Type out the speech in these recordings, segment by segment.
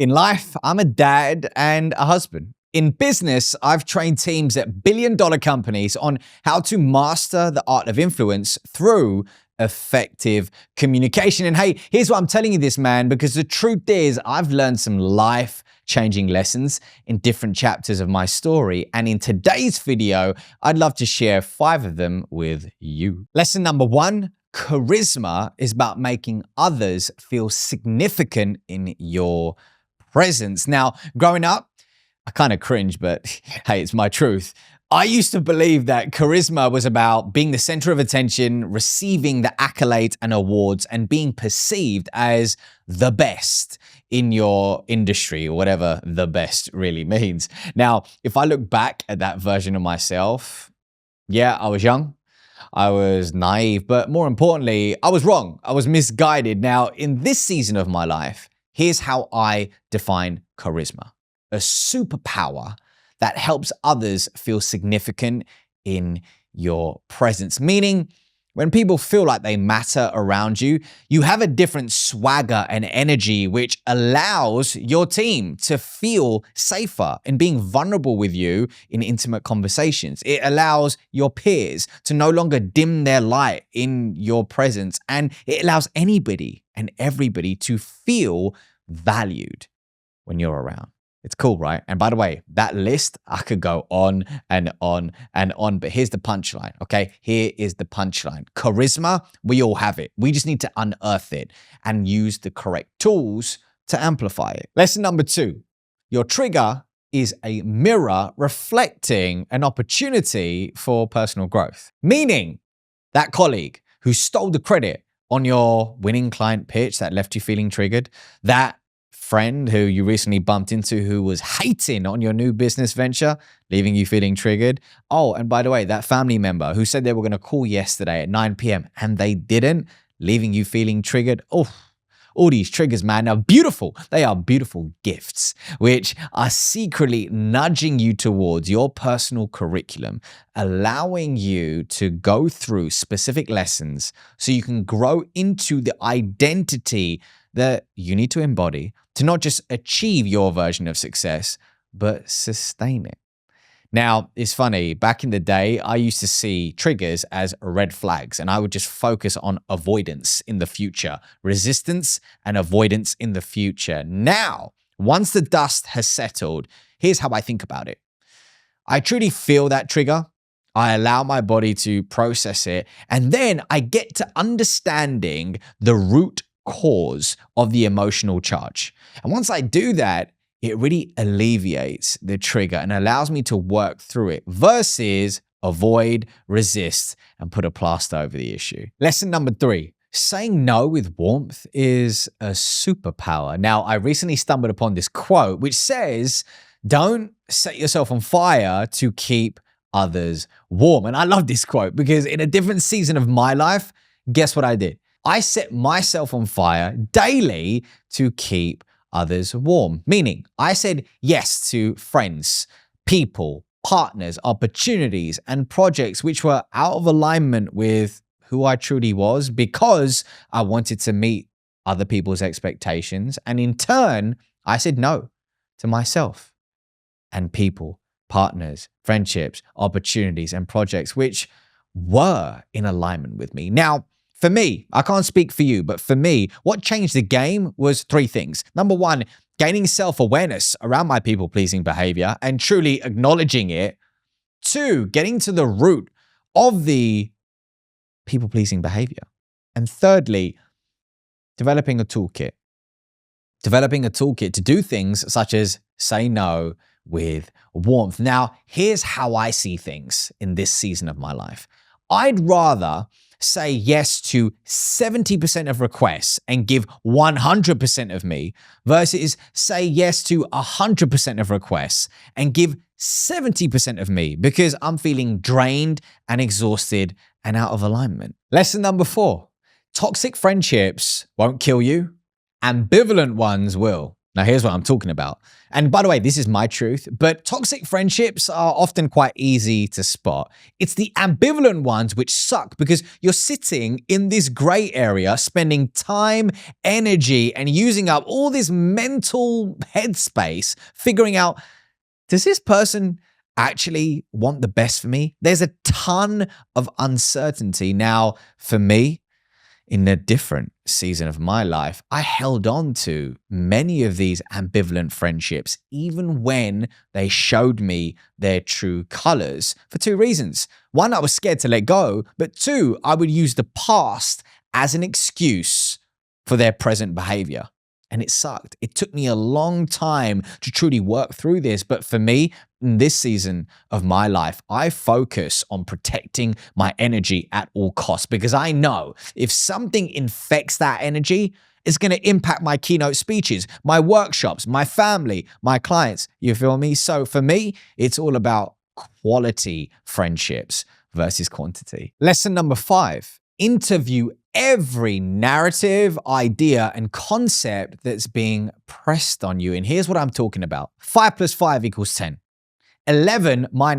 In life, I'm a dad and a husband. In business, I've trained teams at billion-dollar companies on how to master the art of influence through effective communication. And hey, here's why I'm telling you this, man, because the truth is I've learned some life-changing lessons in different chapters of my story. And in today's video, I'd love to share 5 of them with you. Lesson number 1, charisma is about making others feel significant in your presence. Now, growing up, I kind of cringe, but hey, it's my truth. I used to believe that charisma was about being the center of attention, receiving the accolades and awards, and being perceived as the best in your industry, or whatever the best really means. Now, if I look back at that version of myself, yeah, I was young, I was naive, but more importantly, I was wrong. I was misguided. Now, in this season of my life, here's how I define charisma: a superpower that helps others feel significant in your presence. Meaning, when people feel like they matter around you, you have a different swagger and energy, which allows your team to feel safer in being vulnerable with you in intimate conversations. It allows your peers to no longer dim their light in your presence, and it allows anybody and everybody to feel valued when you're around. It's cool, right? And by the way, that list, I could go on and on and on, but here's the punchline, okay? Here is the punchline. Charisma, we all have it. We just need to unearth it and use the correct tools to amplify it. Lesson number 2, your trigger is a mirror reflecting an opportunity for personal growth. Meaning, that colleague who stole the credit on your winning client pitch that left you feeling triggered, that friend who you recently bumped into who was hating on your new business venture, leaving you feeling triggered. Oh, and by the way, that family member who said they were going to call yesterday at 9 p.m. and they didn't, leaving you feeling triggered. Oh, all these triggers, man, are beautiful. They are beautiful gifts, which are secretly nudging you towards your personal curriculum, allowing you to go through specific lessons so you can grow into the identity that you need to embody to not just achieve your version of success, but sustain it. Now, it's funny, back in the day, I used to see triggers as red flags, and I would just focus on avoidance in the future, resistance and avoidance in the future. Now, once the dust has settled, here's how I think about it. I truly feel that trigger. I allow my body to process it, and then I get to understanding the root cause of the emotional charge. And once I do that, it really alleviates the trigger and allows me to work through it versus avoid, resist, and put a plaster over the issue. Lesson number 3, saying no with warmth is a superpower. Now, I recently stumbled upon this quote which says, "Don't set yourself on fire to keep others warm." And I love this quote because in a different season of my life, guess what I did? I set myself on fire daily to keep others warm. Meaning, I said yes to friends, people, partners, opportunities, and projects which were out of alignment with who I truly was because I wanted to meet other people's expectations. And in turn, I said no to myself and people, partners, friendships, opportunities, and projects which were in alignment with me. Now, for me, I can't speak for you, but for me, what changed the game was 3 things. Number 1, gaining self-awareness around my people-pleasing behavior and truly acknowledging it. 2, getting to the root of the people-pleasing behavior. And thirdly, developing a toolkit. Developing a toolkit to do things such as say no with warmth. Now, here's how I see things in this season of my life. I'd rather say yes to 70% of requests and give 100% of me versus say yes to 100% of requests and give 70% of me because I'm feeling drained and exhausted and out of alignment. Lesson number 4, toxic friendships won't kill you. Ambivalent ones will. Now, here's what I'm talking about. And by the way, this is my truth, but toxic friendships are often quite easy to spot. It's the ambivalent ones which suck because you're sitting in this gray area, spending time, energy, and using up all this mental headspace, figuring out, does this person actually want the best for me? There's a ton of uncertainty. Now, for me, in a different season of my life, I held on to many of these ambivalent friendships, even when they showed me their true colors, for two reasons. One, I was scared to let go, but two, I would use the past as an excuse for their present behavior. And it sucked. It took me a long time to truly work through this. But for me, in this season of my life, I focus on protecting my energy at all costs because I know if something infects that energy, it's going to impact my keynote speeches, my workshops, my family, my clients. You feel me? So for me, it's all about quality friendships versus quantity. Lesson number 5, interview every narrative, idea, and concept that's being pressed on you. And here's what I'm talking about. 5 + 5 = 10. 11 - 1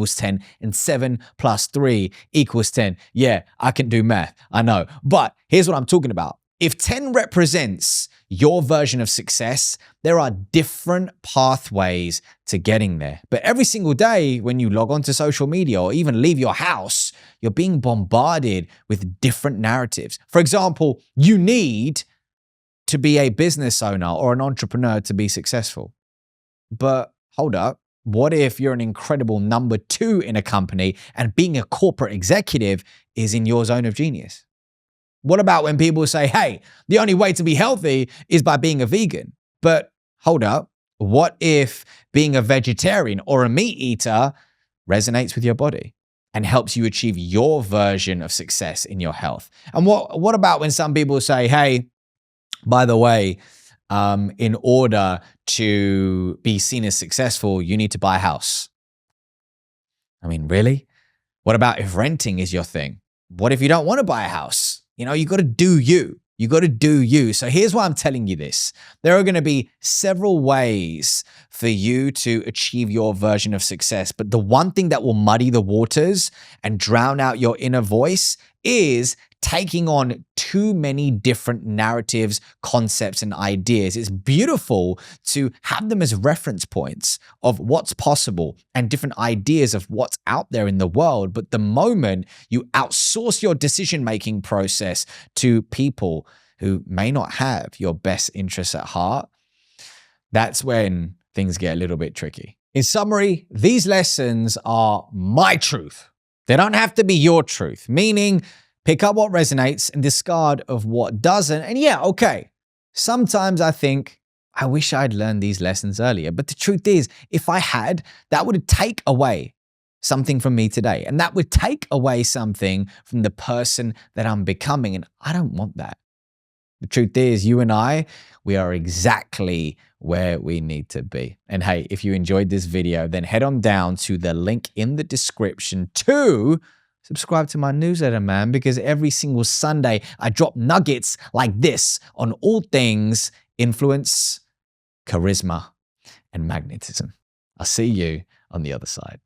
= 10, and 7 + 3 = 10. Yeah, I can do math, I know. But here's what I'm talking about. If 10 represents your version of success, there are different pathways to getting there. But every single day when you log onto social media or even leave your house, you're being bombarded with different narratives. For example, you need to be a business owner or an entrepreneur to be successful. But hold up. What if you're an incredible number 2 in a company and being a corporate executive is in your zone of genius? What about when people say, hey, the only way to be healthy is by being a vegan? But hold up. What if being a vegetarian or a meat eater resonates with your body and helps you achieve your version of success in your health? And what about when some people say, hey, by the way, in order to be seen as successful, you need to buy a house? I mean, really? What about if renting is your thing? What if you don't want to buy a house? You know, you got to do you. You got to do you. So here's why I'm telling you this. There are going to be several ways for you to achieve your version of success. But the one thing that will muddy the waters and drown out your inner voice is taking on too many different narratives, concepts, and ideas. It's beautiful to have them as reference points of what's possible and different ideas of what's out there in the world. But the moment you outsource your decision-making process to people who may not have your best interests at heart, that's when things get a little bit tricky. In summary, these lessons are my truth. They don't have to be your truth, meaning pick up what resonates and discard of what doesn't. And yeah, okay, sometimes I think, I wish I'd learned these lessons earlier. But the truth is, if I had, that would take away something from me today. And that would take away something from the person that I'm becoming. And I don't want that. The truth is, you and I, we are exactly where we need to be. And hey, if you enjoyed this video, then head on down to the link in the description to subscribe to my newsletter, man, because every single Sunday I drop nuggets like this on all things influence, charisma, and magnetism. I'll see you on the other side.